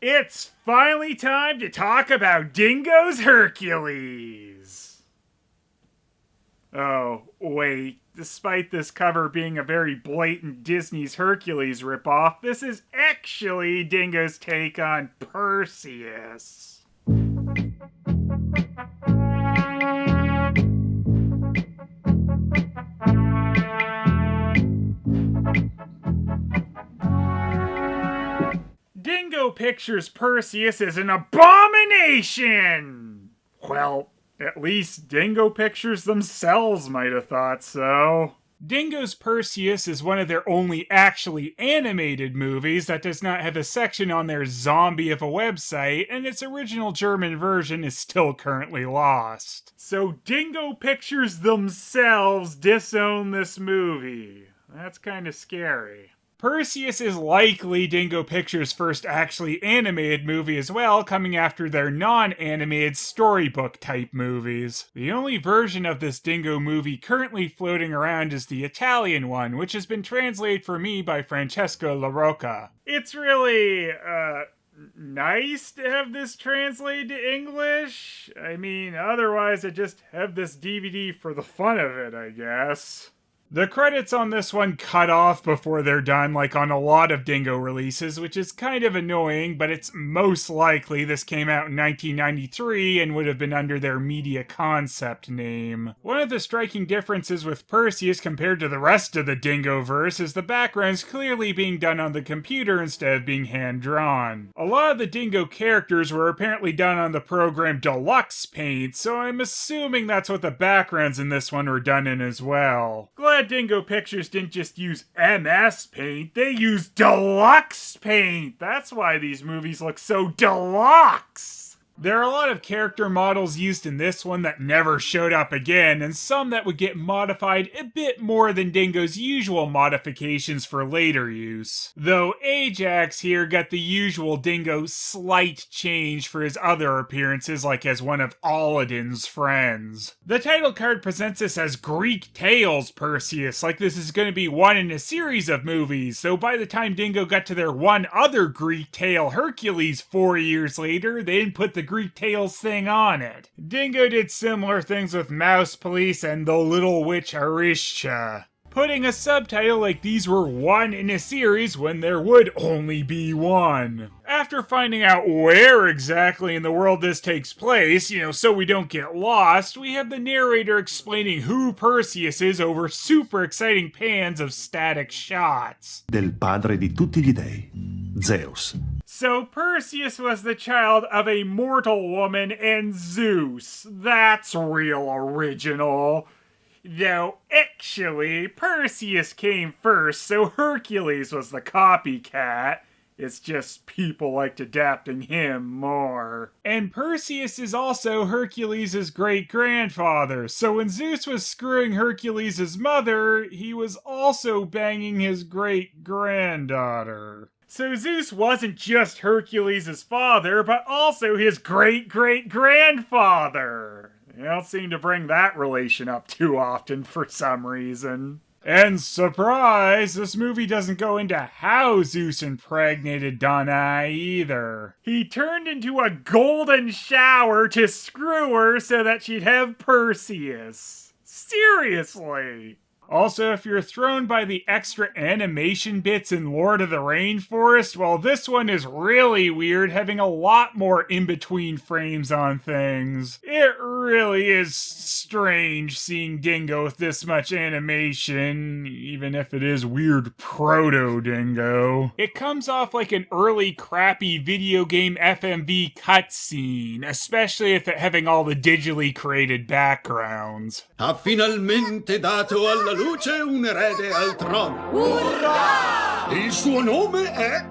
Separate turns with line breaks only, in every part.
It's finally time to talk about Dingo's Hercules. Oh, wait. Despite this cover being a very blatant Disney's Hercules ripoff, this is actually Dingo's take on Perseus. Dingo Pictures' Perseus is an abomination! Well, at least Dingo Pictures themselves might have thought so. Dingo's Perseus is one of their only actually animated movies that does not have a section on their zombie of a website, and its original German version is still currently lost. So Dingo Pictures themselves disown this movie. That's kind of scary. Perseus is likely Dingo Pictures' first actually animated movie as well, coming after their non-animated storybook-type movies. The only version of this Dingo movie currently floating around is the Italian one, which has been translated for me by Francesco La Rocca. It's really, nice to have this translated to English. I mean, otherwise I just have this DVD for the fun of it, I guess. The credits on this one cut off before they're done, like on a lot of Dingo releases, which is kind of annoying, but it's most likely this came out in 1993 and would have been under their media concept name. One of the striking differences with Perseus compared to the rest of the Dingoverse is the backgrounds clearly being done on the computer instead of being hand-drawn. A lot of the Dingo characters were apparently done on the program Deluxe Paint, so I'm assuming that's what the backgrounds in this one were done in as well. Glad Dingo Pictures didn't just use MS Paint, they used Deluxe Paint! That's why these movies look so deluxe! There are a lot of character models used in this one that never showed up again, and some that would get modified a bit more than Dingo's usual modifications for later use. Though Ajax here got the usual Dingo slight change for his other appearances, like as one of Aladdin's friends. The title card presents us as Greek Tales Perseus, like this is going to be one in a series of movies, so by the time Dingo got to their one other Greek tale, Hercules, 4 years later, they didn't put the Greek Tales thing on it. Dingo did similar things with Mouse Police and The Little Witch Arishcha, putting a subtitle like these were one in a series when there would only be one. After finding out where exactly in the world this takes place, so we don't get lost, we have the narrator explaining who Perseus is over super exciting pans of static shots.
Del padre di tutti gli dei, Zeus.
So Perseus was the child of a mortal woman and Zeus. That's real original. Though, actually, Perseus came first, so Hercules was the copycat. It's just people liked adapting him more. And Perseus is also Hercules' great-grandfather, so when Zeus was screwing Hercules' mother, he was also banging his great-granddaughter. So Zeus wasn't just Hercules' father, but also his great-great-grandfather. You don't seem to bring that relation up too often for some reason. And surprise, this movie doesn't go into how Zeus impregnated Danae either. He turned into a golden shower to screw her so that she'd have Perseus. Seriously. Also, if you're thrown by the extra animation bits in Lord of the Rainforest, well, this one is really weird, having a lot more in-between frames on things. It really is strange seeing Dingo with this much animation, even if it is weird proto-Dingo. It comes off like an early crappy video game FMV cutscene, especially if it having all the digitally created backgrounds.
Ha finalmente dato alla luce un erede al trono.
Urrà!
Il suo nome è...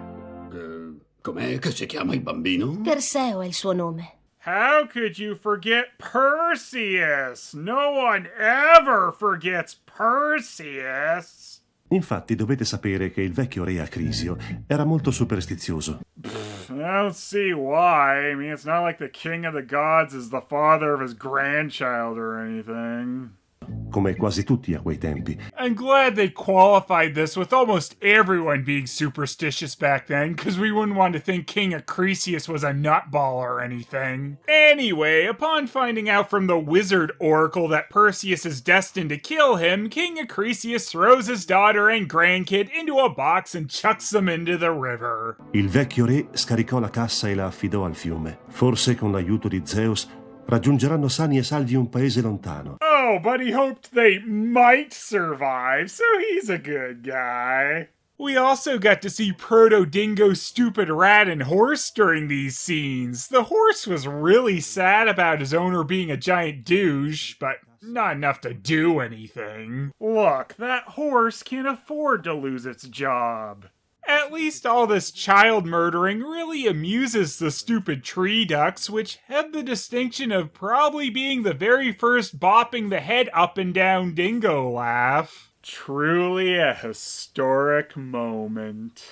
com'è che si chiama il bambino?
Perseo è il suo nome.
How could you forget Perseus? No one ever forgets Perseus.
Infatti dovete sapere che il vecchio re Acrisio era molto superstizioso.
I don't see why. I mean, it's not like the king of the gods is the father of his grandchild or anything.
come quasi tutti a quei tempi.
I'm glad they qualified this with almost everyone being superstitious back then, because we wouldn't want to think King Acrisius was a nutball or anything. Anyway, upon finding out from the wizard oracle that Perseus is destined to kill him, King Acrisius throws his daughter and grandkid into a box and chucks them into the river.
Il vecchio re scaricò la cassa e la affidò al fiume. Forse con l'aiuto di Zeus raggiungeranno sani e salvi un paese lontano.
Oh, but he hoped they might survive, so he's a good guy. We also got to see Proto-Dingo's stupid rat and horse during these scenes. The horse was really sad about his owner being a giant douche, but not enough to do anything. Look, that horse can't afford to lose its job. At least all this child murdering really amuses the stupid tree ducks, which have the distinction of probably being the very first bopping the head up and down dingo laugh. Truly a historic moment.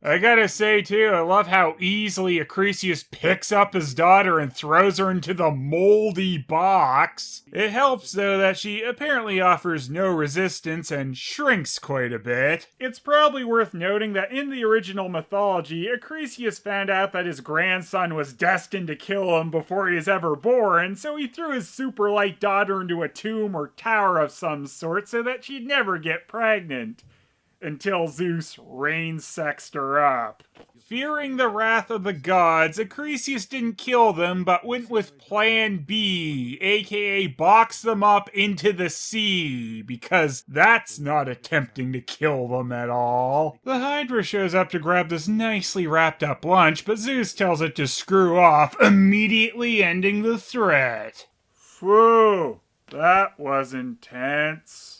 I gotta say, too, I love how easily Acrisius picks up his daughter and throws her into the moldy box. It helps, though, that she apparently offers no resistance and shrinks quite a bit. It's probably worth noting that in the original mythology, Acrisius found out that his grandson was destined to kill him before he was ever born, so he threw his super light daughter into a tomb or tower of some sort so that she'd never get pregnant. Until Zeus rain-sexed her up. Fearing the wrath of the gods, Acrisius didn't kill them, but went with Plan B, aka box them up into the sea, because that's not attempting to kill them at all. The Hydra shows up to grab this nicely wrapped up lunch, but Zeus tells it to screw off, immediately ending the threat. Phew, that was intense.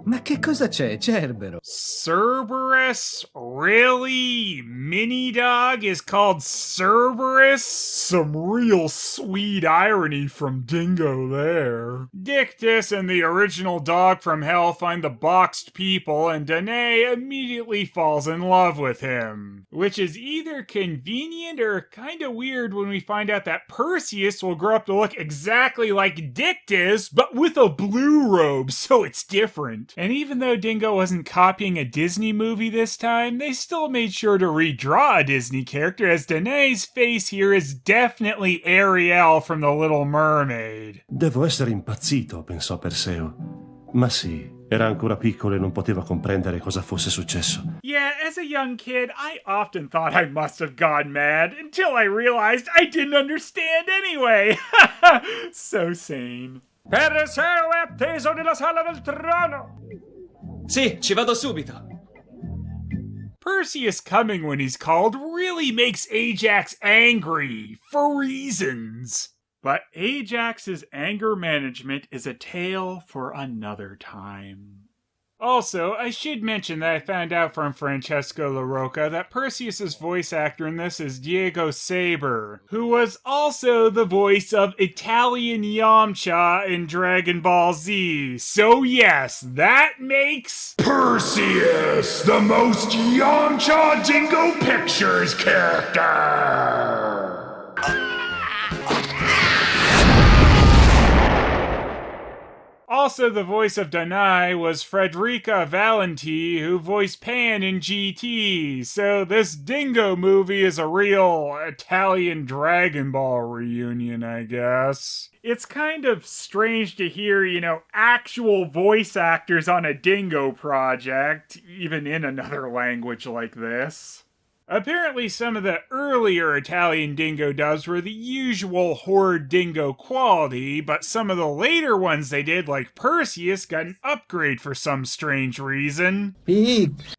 Ma che cosa c'è, Cerbero?
Cerberus? Really? Mini Dog is called Cerberus? Some real sweet irony from Dingo there. Dictys and the original dog from Hell find the boxed people, and Danae immediately falls in love with him. Which is either convenient or kinda weird when we find out that Perseus will grow up to look exactly like Dictys, but with a blue robe, so it's different. And even though Dingo wasn't copying a Disney movie this time, they still made sure to redraw a Disney character, as Danae's face here is definitely Ariel from The Little Mermaid.
Devo essere impazzito, pensò Perseo. Ma sì, era ancora piccolo e non poteva comprendere cosa fosse successo.
Yeah, as a young kid, I often thought I must have gone mad, until I realized I didn't understand anyway. So sane. Perseus è atteso nella sala del trono!
Sì, ci vado subito.
Perseus coming when he's called really makes Ajax angry, for reasons. But Ajax's anger management is a tale for another time. Also, I should mention that I found out from Francesco LaRocca that Perseus's voice actor in this is Diego Saber, who was also the voice of Italian Yamcha in Dragon Ball Z. So yes, that makes Perseus the most Yamcha Dingo Pictures character! Also, the voice of Danae was Frederica Valenti, who voiced Pan in GT, so this Dingo movie is a real Italian Dragon Ball reunion, I guess. It's kind of strange to hear, actual voice actors on a Dingo project, even in another language like this. Apparently some of the earlier Italian Dingo dubs were the usual Horde Dingo quality, but some of the later ones they did, like Perseus, got an upgrade for some strange reason.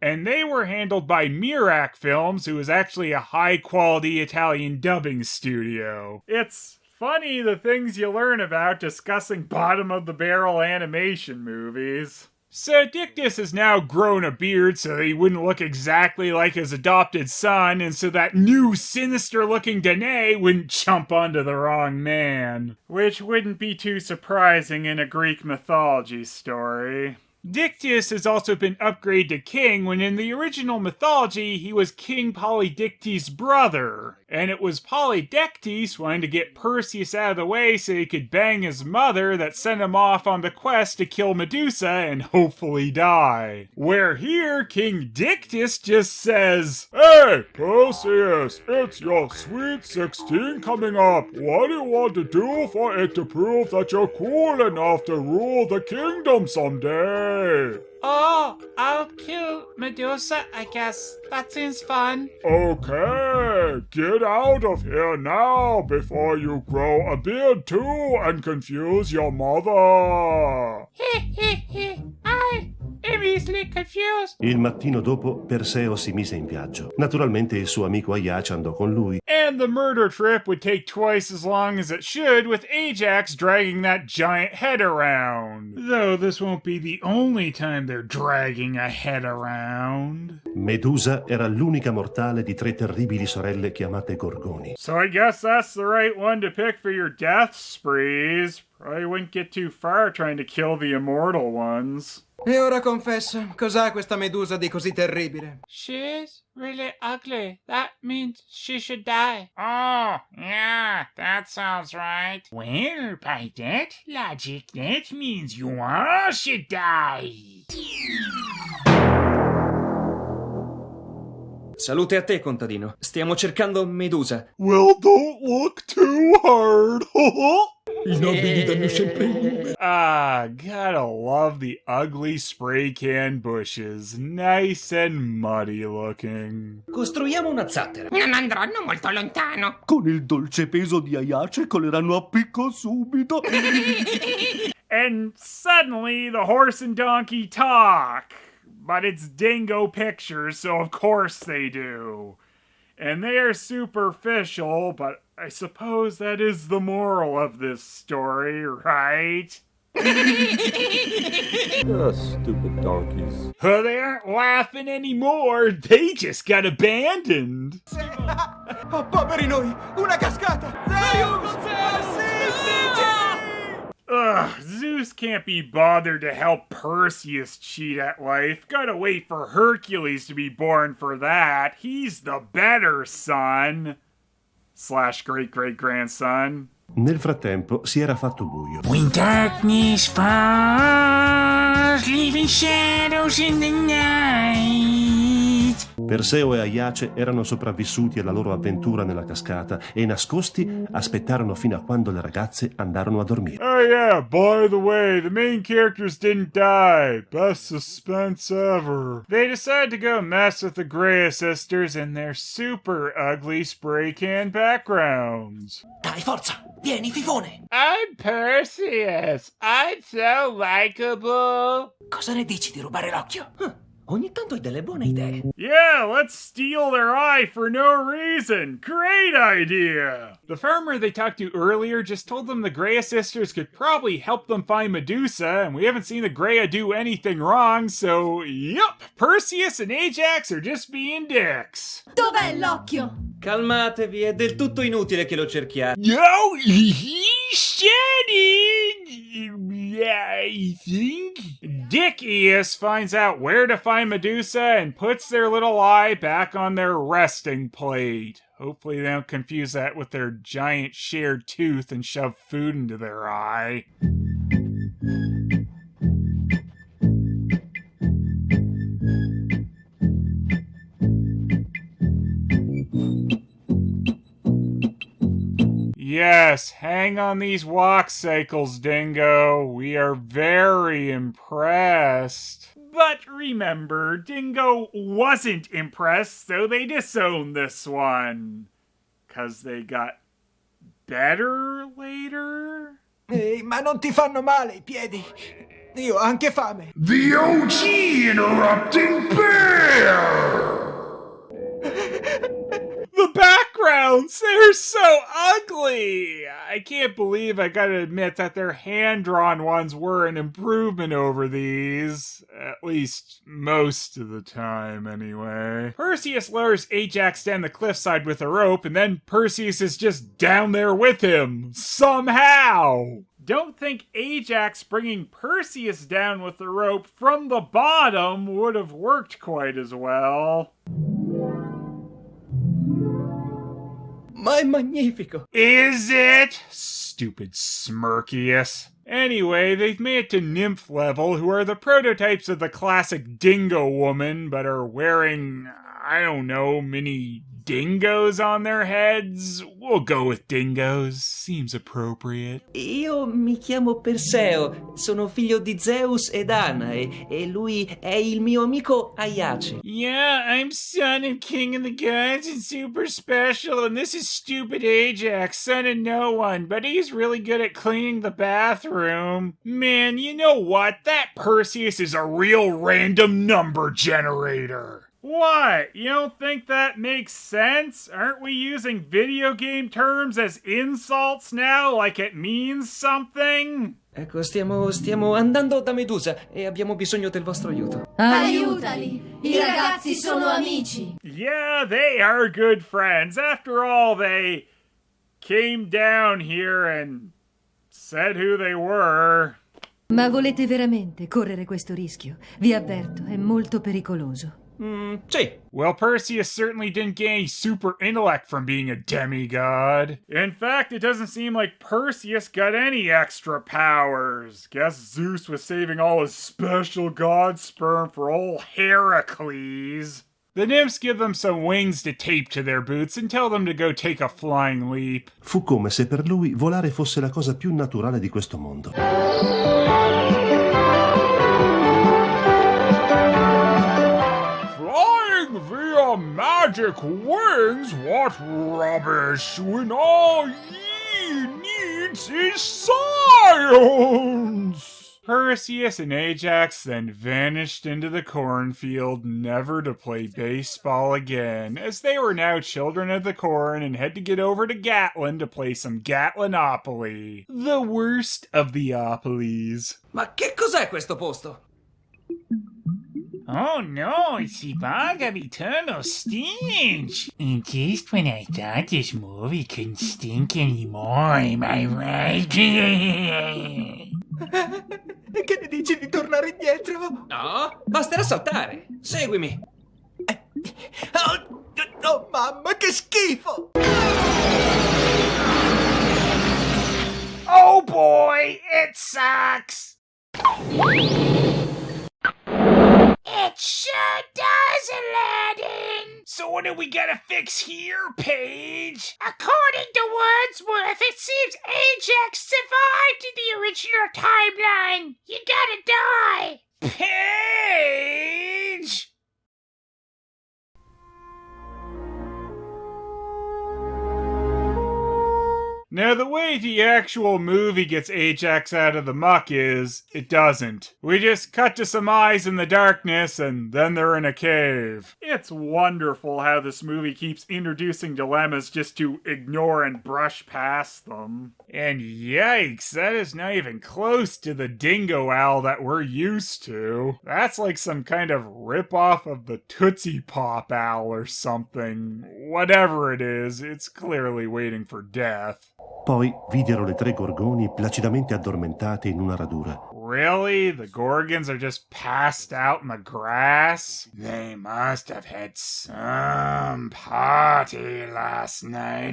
And they were handled by Mirac Films, who is actually a high-quality Italian dubbing studio. It's funny the things you learn about discussing bottom-of-the-barrel animation movies. So Dictys has now grown a beard so that he wouldn't look exactly like his adopted son, and so that new sinister-looking Danae wouldn't jump onto the wrong man. Which wouldn't be too surprising in a Greek mythology story. Dictys has also been upgraded to king when in the original mythology he was King Polydectes' brother. And it was Polydectes wanting to get Perseus out of the way so he could bang his mother that sent him off on the quest to kill Medusa and hopefully die. Where here, King Dictys just says, "Hey, Perseus, it's your sweet 16 coming up. What do you want to do for it to prove that you're cool enough to rule the kingdom someday?"
Oh, I'll kill Medusa, I guess. That seems fun.
Okay, get out of here now before you grow a beard too and confuse your mother.
I am easily confused.
Il mattino dopo Perseo si mise in viaggio. Naturalmente il suo amico Aiace andò con lui.
And the murder trip would take twice as long as it should, with Ajax dragging that giant head around. Though this won't be the only time they're dragging a head around.
Medusa era l'unica mortale di 3 terribili sorelle chiamate Gorgoni.
So I guess that's the right one to pick for your death sprees. Probably wouldn't get too far trying to kill the immortal ones.
E ora confesso, cos'ha questa Medusa di così terribile?
She's really ugly. That means she should die.
Oh, yeah, that sounds right. Well, by that logic, that means you all should die.
Salute a te, contadino. Stiamo cercando Medusa.
Well, don't look too hard.
I nobili danno sempre il lume.
Ah, gotta love the ugly spray can bushes. Nice and muddy looking.
Costruiamo una zattera.
Non andranno molto lontano.
Con il dolce peso di Aiace coleranno a picco subito.
And suddenly the horse and donkey talk. But it's Dingo Pictures, so of course they do. And they are superficial, but I suppose that is the moral of this story, right?
Stupid donkeys.
They aren't laughing anymore, they just got abandoned.
Oh, poveri noi! Una cascata!
Ugh, Zeus can't be bothered to help Perseus cheat at life. Gotta wait for Hercules to be born for that. He's the better son. / great-great-grandson.
Nel frattempo si era fatto buio.
When darkness falls, leaving shadows in the night.
Perseo e Aiace erano sopravvissuti alla loro avventura nella cascata e nascosti aspettarono fino a quando le ragazze andarono a dormire.
Oh yeah, by the way, the main characters didn't die. Best suspense ever. They decided to go mess with the Greya sisters in their super ugly spray can backgrounds.
Dai, forza! Vieni, fifone!
I'm Perseus. I'm so likable.
Cosa ne dici di rubare l'occhio? Ogni tanto hai delle buone idee.
Yeah, let's steal their eye for no reason. Great idea. The farmer they talked to earlier just told them the Greya sisters could probably help them find Medusa, and we haven't seen the Greya do anything wrong, so yup, Perseus and Ajax are just being dicks.
Dov'è l'occhio?
Calmatevi, è del tutto inutile che lo cerchiate.
No, he said it, I think. Dickius finds out where to find Medusa and puts their little eye back on their resting plate. Hopefully they don't confuse that with their giant shared tooth and shove food into their eye. Yes, hang on these walk cycles, Dingo. We are very impressed. But remember, Dingo wasn't impressed, so they disowned this one. 'Cause they got better later?
Ehi, ma non ti fanno male i piedi? Io ho anche fame.
The OG interrupting bear!
The backgrounds, they're so ugly! I can't believe I gotta admit that their hand-drawn ones were an improvement over these. At least most of the time, anyway. Perseus lures Ajax down the cliffside with a rope, and then Perseus is just down there with him. Somehow! don't think Ajax bringing Perseus down with the rope from the bottom would have worked quite as well.
Ma è magnifico!
Is it? Stupid Smirkius. Anyway, they've made it to nymph level, who are the prototypes of the classic dingo woman, but are wearing, I don't know, mini dingoes on their heads? We'll go with dingoes. Seems appropriate.
Io mi chiamo Perseo, sono figlio di Zeus ed Anna e lui è il mio amico Aiace.
Yeah, I'm son of King of the Gods and super special, and this is stupid Ajax, son of no one, but he's really good at cleaning the bathroom.
Man, you know what? That Perseus is a real random number generator. What? You don't think that makes sense? Aren't we using video game terms as insults now, like it means something?
Ecco, stiamo andando da Medusa e abbiamo bisogno del vostro aiuto.
Aiutali! I ragazzi sono amici!
Yeah, they are good friends. After all, they came down here and said who they were.
Ma volete veramente correre questo rischio? Vi avverto, è molto pericoloso.
Sì.
Well, Perseus certainly didn't gain any super intellect from being a demigod. In fact, it doesn't seem like Perseus got any extra powers. Guess Zeus was saving all his special god sperm for old Heracles. The nymphs give them some wings to tape to their boots and tell them to go take a flying leap.
Fu come se per lui volare fosse la cosa più naturale di questo mondo.
Via magic wings? What rubbish, when all ye needs is science! Perseus and Ajax then vanished into the cornfield, never to play baseball again, as they were now children of the corn and had to get over to Gatlin to play some Gatlinopoly. The worst of the Opolis.
Ma che cos'è questo posto?
Oh no, it's the bog of eternal stench. And just when I thought this movie couldn't stink anymore, am I right?
Che ne dici di tornare indietro?
No, basterà saltare. Seguimi.
Oh, mamma, che schifo!
Oh boy, it sucks! It sure does, Aladdin! So what do we gotta fix here, Paige? According to Wordsworth, it seems Ajax survived in the original timeline. You gotta die! Paige!
Now, the way the actual movie gets Ajax out of the muck is, it doesn't. We just cut to some eyes in the darkness, and then they're in a cave. It's wonderful how this movie keeps introducing dilemmas just to ignore and brush past them. And yikes, that is not even close to the dingo owl that we're used to. That's like some kind of rip-off of the Tootsie Pop owl or something. Whatever it is, it's clearly waiting for death.
Poi videro le 3 gorgoni placidamente addormentate in una radura.
Really? The Gorgons are just passed out in the grass? They must have had some party last night.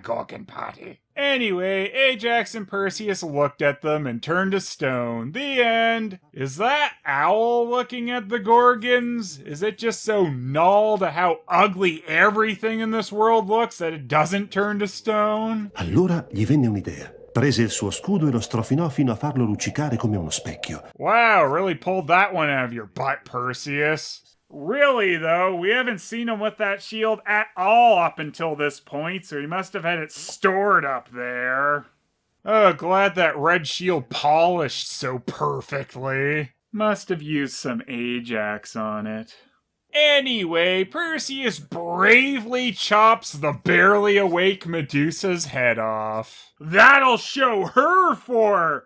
Gorgon party. Anyway, Ajax and Perseus looked at them and turned to stone. The end. Is that owl looking at the Gorgons? Is it just so null to how ugly everything in this world looks that it doesn't turn to stone?
Allora gli venne un'idea. Prese il suo scudo e lo strofinò fino a farlo luccicare come uno specchio.
Wow, really pulled that one out of your butt, Perseus. Really, though, we haven't seen him with that shield at all up until this point, so he must have had it stored up there. Oh, glad that red shield polished so perfectly. Must have used some Ajax on it. Anyway, Perseus bravely chops the barely awake Medusa's head off. That'll show her for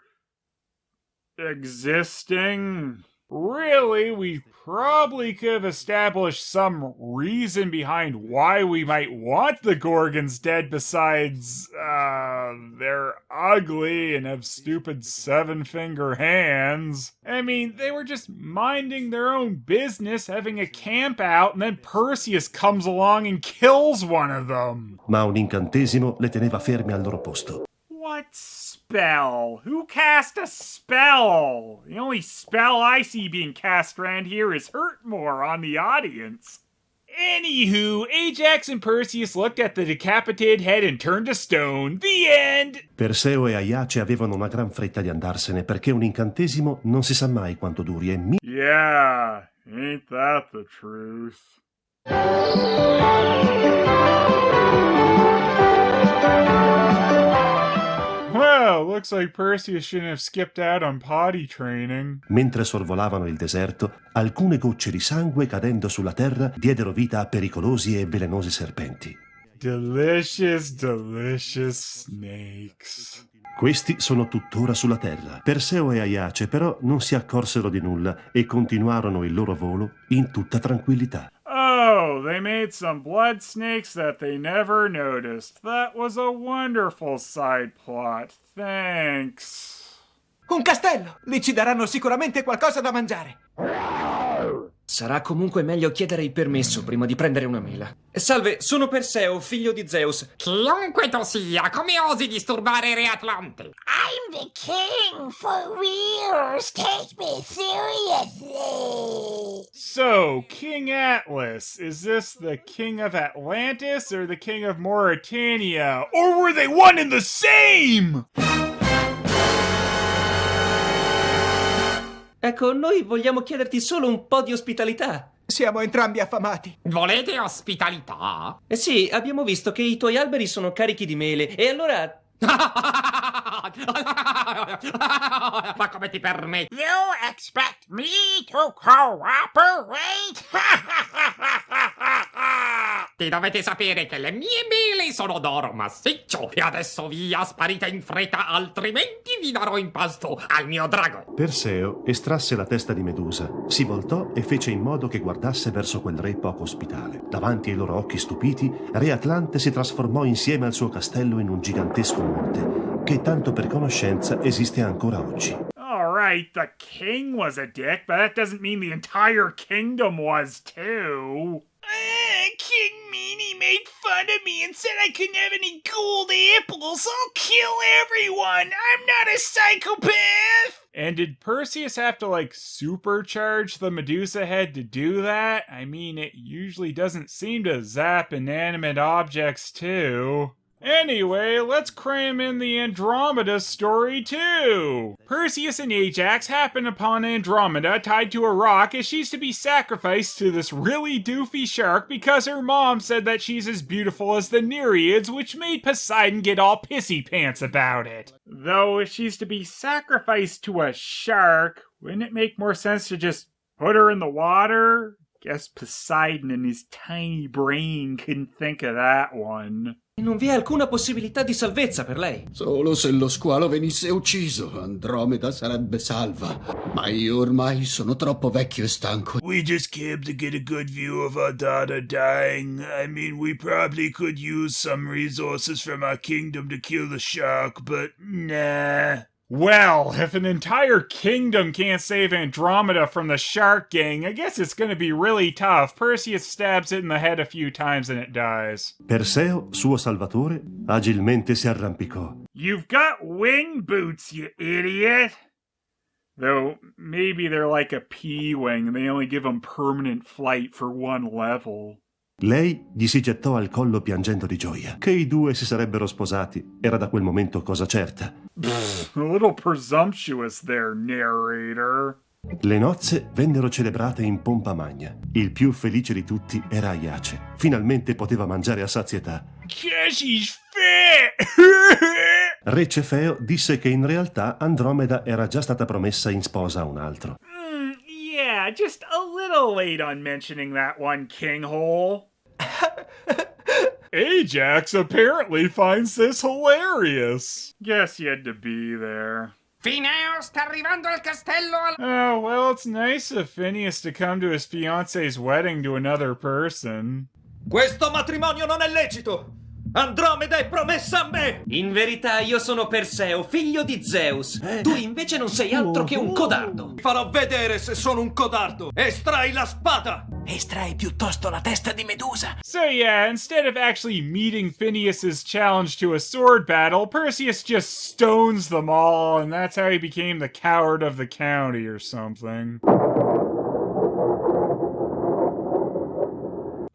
existing. Really, we probably could have established some reason behind why we might want the Gorgons dead besides, they're ugly and have stupid 7-finger hands. I mean, they were just minding their own business, having a camp out, and then Perseus comes along and kills one of them.
Ma un incantesimo le teneva fermi al loro posto.
What spell? Who cast a spell? The only spell I see being cast around here is hurt more on the audience. Anywho, Ajax and Perseus looked at the decapitated head and turned to stone. The end!
Perseo e Aiace avevano una gran fretta di andarsene perché un incantesimo non si sa mai quanto duri e
Yeah, ain't that the truth? Well, looks like Perseus shouldn't have skipped out on potty training.
mentre sorvolavano il deserto, alcune gocce di sangue cadendo sulla terra diedero vita a pericolosi e velenosi serpenti.
Delicious, delicious snakes.
Questi sono tuttora sulla terra. Perseo e Aiace però non si accorsero di nulla e continuarono il loro volo in tutta tranquillità.
Oh, they made some blood snakes that they never noticed. That was a wonderful side plot. Thanks.
Un castello! Lì ci daranno sicuramente qualcosa da mangiare.
Sarà comunque meglio chiedere il permesso prima di prendere una mela. Salve, sono Perseo, figlio di Zeus.
Chiunque tu sia, come osi disturbare Re Atlante? I'm the king, for reals. Take me seriously.
So, King Atlas, is this the king of Atlantis or the king of Mauritania? Or were they one and the same?
Ecco, noi vogliamo chiederti solo un po' di ospitalità.
Siamo entrambi affamati.
Volete ospitalità?
Eh sì, abbiamo visto che i tuoi alberi sono carichi di mele e allora...
Ma come ti permetti? You expect me to cooperate? Ti dovete sapere che le mie mele sono d'oro massiccio. E adesso via, sparite in fretta, altrimenti vi darò in pasto al mio drago.
Perseo estrasse la testa di Medusa, si voltò e fece in modo che guardasse verso quel re poco ospitale. Davanti ai loro occhi stupiti, Re Atlante si trasformò insieme al suo castello in un gigantesco monte, che tanto per conoscenza esiste ancora oggi.
Alright, the king was a dick, but that doesn't mean the entire kingdom was too.
King Meanie made fun of me and said I couldn't have any gold apples. I'll kill everyone. I'm not a psychopath.
And did Perseus have to, supercharge the Medusa head to do that? I mean, it usually doesn't seem to zap inanimate objects, too. Anyway, let's cram in the Andromeda story, too! Perseus and Ajax happen upon Andromeda tied to a rock as she's to be sacrificed to this really doofy shark because her mom said that she's as beautiful as the Nereids, which made Poseidon get all pissy pants about it. Though if she's to be sacrificed to a shark, wouldn't it make more sense to just put her in the water? Guess Poseidon and his tiny brain couldn't think of that one.
Non vi è alcuna possibilità di salvezza per lei.
Solo se lo squalo venisse ucciso, Andromeda sarebbe salva. Ma io ormai sono troppo vecchio e stanco.
We just came to get a good view of our daughter dying. I mean, we probably could use some resources from our kingdom to kill the shark, but nah.
Well, if an entire kingdom can't save Andromeda from the shark gang, I guess it's gonna be really tough. Perseus stabs it in the head a few times and it dies.
Perseo, suo salvatore, agilmente si arrampicò.
You've got wing boots, you idiot! Though, maybe they're like a P-wing and they only give them permanent flight for one level.
Lei gli si gettò al collo piangendo di gioia. Che i due si sarebbero sposati era da quel momento cosa certa.
A little presumptuous there, narrator.
Le nozze vennero celebrate in pompa magna. Il più felice di tutti era Aiace. Finalmente poteva mangiare a sazietà.
Cause he's fat!
Re Cefeo disse che in realtà Andromeda era già stata promessa in sposa a un altro.
Yeah, just a little late on mentioning that one, Kinghole. Ajax apparently finds this hilarious. Guess you had to be there.
Fineo sta arrivando al castello al...
Oh, well, it's nice of Phineas to come to his fiance's wedding to another person.
Questo matrimonio non è lecito! Andromeda è promessa a me! In verità io sono Perseo, figlio di Zeus. Tu invece non sei altro che un codardo. Ti farò vedere se sono un codardo. Estrai la spada!
Estrai piuttosto la testa di Medusa.
So yeah, instead of actually meeting Phineas's challenge to a sword battle, Perseus just stones them all, and that's how he became the coward of the county or something.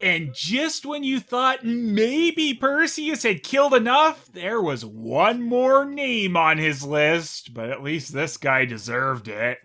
And just when you thought maybe Perseus had killed enough, there was one more name on his list, but at least this guy deserved it.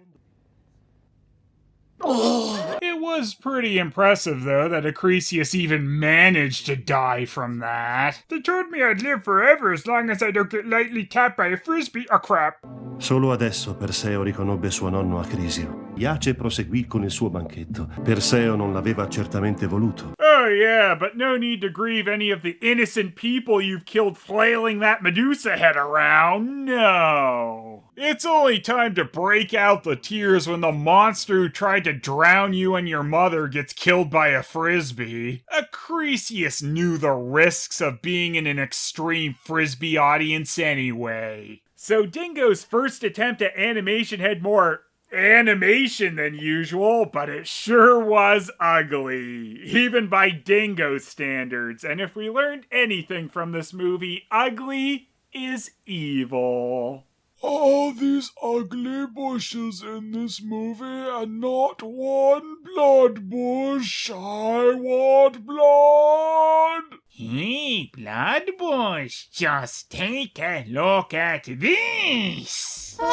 It was pretty impressive, though, that Acrisius even managed to die from that.
They told me I'd live forever as long as I don't get lightly tapped by a frisbee. Oh, crap.
Solo adesso Perseo riconobbe suo nonno Acrisio. Iace proseguì con il suo banchetto. Perseo non l'aveva certamente voluto.
Oh yeah, but no need to grieve any of the innocent people you've killed flailing that Medusa head around, no. It's only time to break out the tears when the monster who tried to drown you and your mother gets killed by a frisbee. Acrisius knew the risks of being in an extreme frisbee audience anyway. So Dingo's first attempt at animation had more animation than usual, but it sure was ugly, even by Dingo standards. And if we learned anything from this movie, ugly is evil.
All these ugly bushes in this movie and not one blood bush. I want blood!
Hey, Bloodbush, just take a look at this!
No!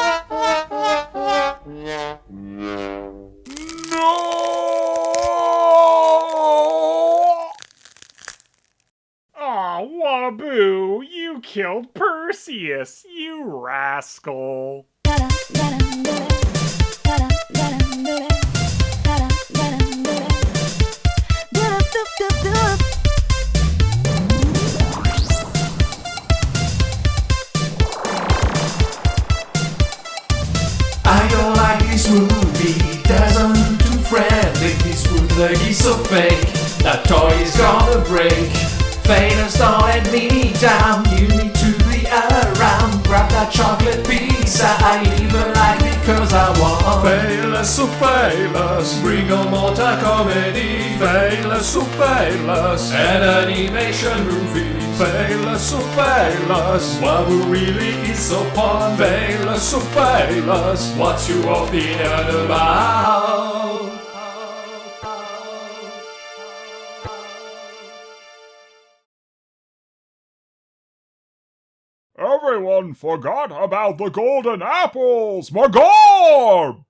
Aw, Waboo, you killed Perseus, you rascal.
I don't like this movie, doesn't too friendly. This bootleg is so fake, that toy is gonna break. Phelous, don't let me down, you need to be around. Grab that chocolate pizza, I even like it cause I want.
Phelous, oh Phelous, bring on more comedy.
Phelous, oh Phelous,
An animation movie.
Phelous, oh Phelous,
What really is so fun?
Phelous, oh Phelous,
What's your opinion about?
Everyone forgot about the golden apples! Magor!